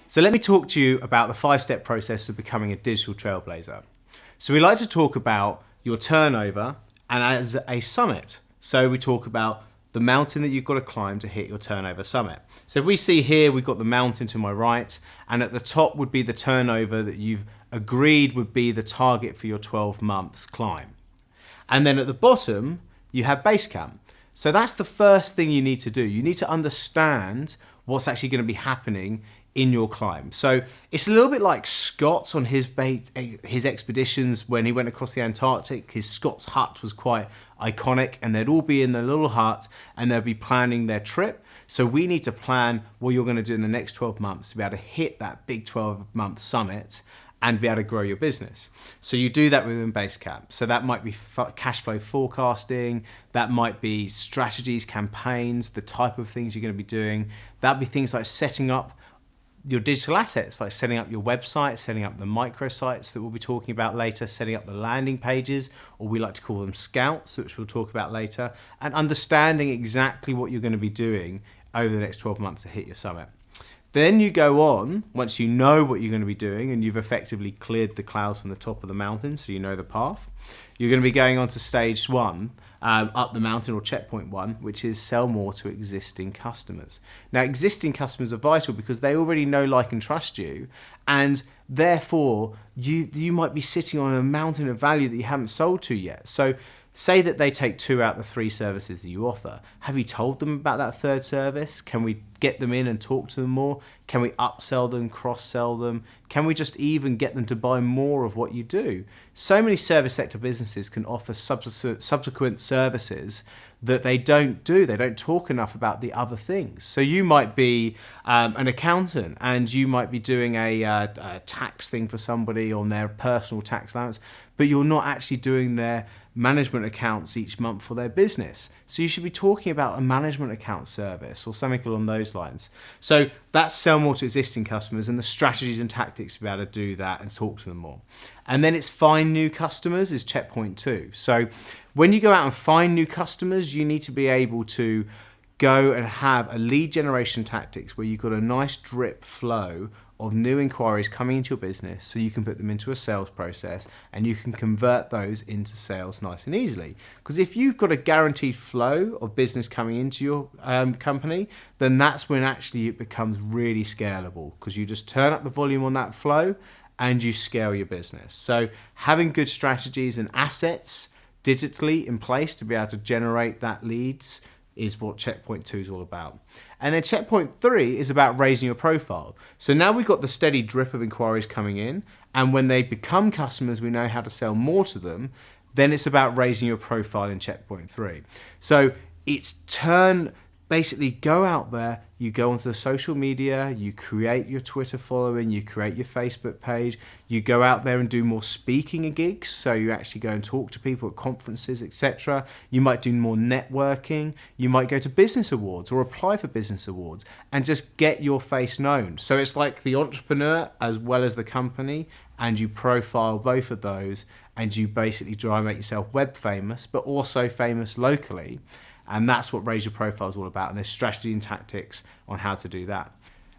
So let me talk to you about the 5-step process of becoming a digital trailblazer. So we like to talk about your turnover and as a summit. So we talk about the mountain that you've got to climb to hit your turnover summit. So if we see here, we've got the mountain to my right, and at the top would be the turnover that you've agreed would be the target for your 12 months climb. And then at the bottom, you have BaseCamp. So that's the first thing you need to do. You need to understand what's actually going to be happening in your climb. So it's a little bit like Scott on his expeditions when he went across the Antarctic. His Scott's hut was quite iconic, and they'd all be in their little hut and they'll be planning their trip. So we need to plan what you're going to do in the next 12 months to be able to hit that big 12-month summit and be able to grow your business. So you do that within BaseCamp. So that might be cash flow forecasting, that might be strategies, campaigns, the type of things you're going to be doing. That'd be things like setting up your digital assets, like setting up your website, setting up the microsites that we'll be talking about later, setting up the landing pages, or we like to call them scouts, which we'll talk about later, and understanding exactly what you're going to be doing over the next 12 months to hit your summit. Then you go on, once you know what you're going to be doing and you've effectively cleared the clouds from the top of the mountain, so you know the path, you're going to be going on to stage 1, up the mountain, or checkpoint 1, which is sell more to existing customers. Now, existing customers are vital because they already know, like, and trust you, and therefore you might be sitting on a mountain of value that you haven't sold to yet. So say that they take 2 out of the 3 services that you offer. Have you told them about that 3rd service? Can we get them in and talk to them more? Can we upsell them, cross-sell them? Can we just even get them to buy more of what you do? So many service sector businesses can offer subsequent services that they don't do. They don't talk enough about the other things. So you might be an accountant and you might be doing a tax thing for somebody on their personal tax allowance, but you're not actually doing their management accounts each month for their business. So you should be talking about a management account service or something along those lines. So that's sell more to existing customers and the strategies and tactics to be able to do that and talk to them more. And then it's find new customers is checkpoint 2. So when you go out and find new customers, you need to be able to go and have a lead generation tactics where you've got a nice drip flow of new inquiries coming into your business, so you can put them into a sales process and you can convert those into sales nice and easily. Because if you've got a guaranteed flow of business coming into your company, then that's when actually it becomes really scalable, because you just turn up the volume on that flow and you scale your business. So having good strategies and assets digitally in place to be able to generate that leads is what checkpoint 2 is all about. And then checkpoint 3 is about raising your profile. So now we've got the steady drip of inquiries coming in, and when they become customers, we know how to sell more to them. Then it's about raising your profile in checkpoint 3. So it's basically go out there, you go onto the social media, you create your Twitter following, you create your Facebook page, you go out there and do more speaking gigs, so you actually go and talk to people at conferences, etc. You might do more networking, you might go to business awards or apply for business awards and just get your face known. So it's like the entrepreneur as well as the company, and you profile both of those, and you basically try and make yourself web famous, but also famous locally. And that's what Raise Your Profile is all about. And there's strategy and tactics on how to do that.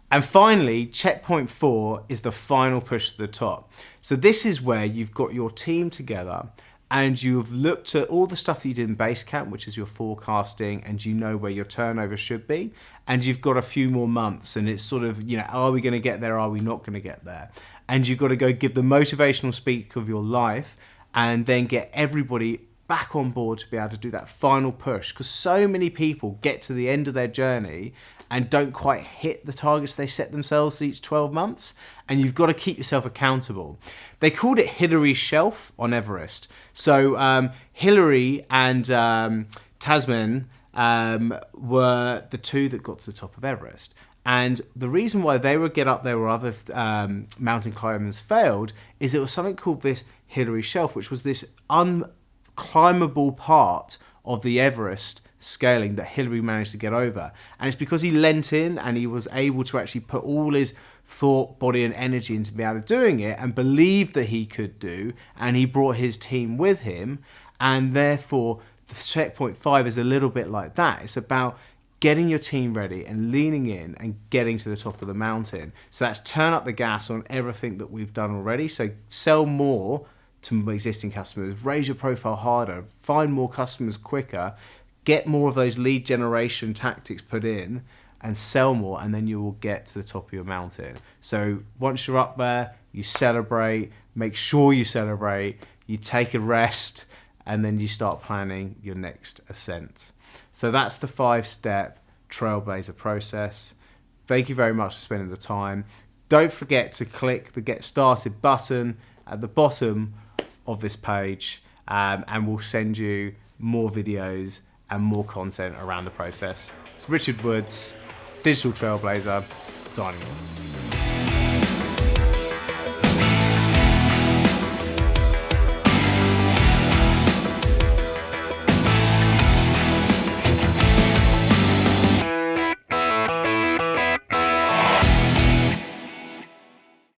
And finally, checkpoint 4 is the final push to the top. So this is where you've got your team together and you've looked at all the stuff that you did in BaseCamp, which is your forecasting, and you know where your turnover should be. And you've got a few more months, and it's sort of, are we going to get there? Are we not going to get there? And you've got to go give the motivational speak of your life and then get everybody back on board to be able to do that final push, because so many people get to the end of their journey and don't quite hit the targets they set themselves each 12 months, and you've got to keep yourself accountable. They called it Hillary's Shelf on Everest. So Hillary and Tasman were the 2 that got to the top of Everest. And the reason why they would get up there where other mountain climbers failed is it was something called this Hillary Shelf, which was this climbable part of the Everest scaling that Hillary managed to get over. And it's because he leant in and he was able to actually put all his thought, body and energy into being able to doing it, and believed that he could do, and he brought his team with him. And therefore the checkpoint 5 is a little bit like that. It's about getting your team ready and leaning in and getting to the top of the mountain. So that's turn up the gas on everything that we've done already. So sell more to existing customers, raise your profile harder, find more customers quicker, get more of those lead generation tactics put in, and sell more, and then you will get to the top of your mountain. So once you're up there, you celebrate, make sure you celebrate, you take a rest, and then you start planning your next ascent. So that's the 5-step TrailBlazer process. Thank you very much for spending the time. Don't forget to click the Get Started button at the bottom of this page, and we'll send you more videos and more content around the process. It's Richard Woods, Digital Trailblazer, signing off.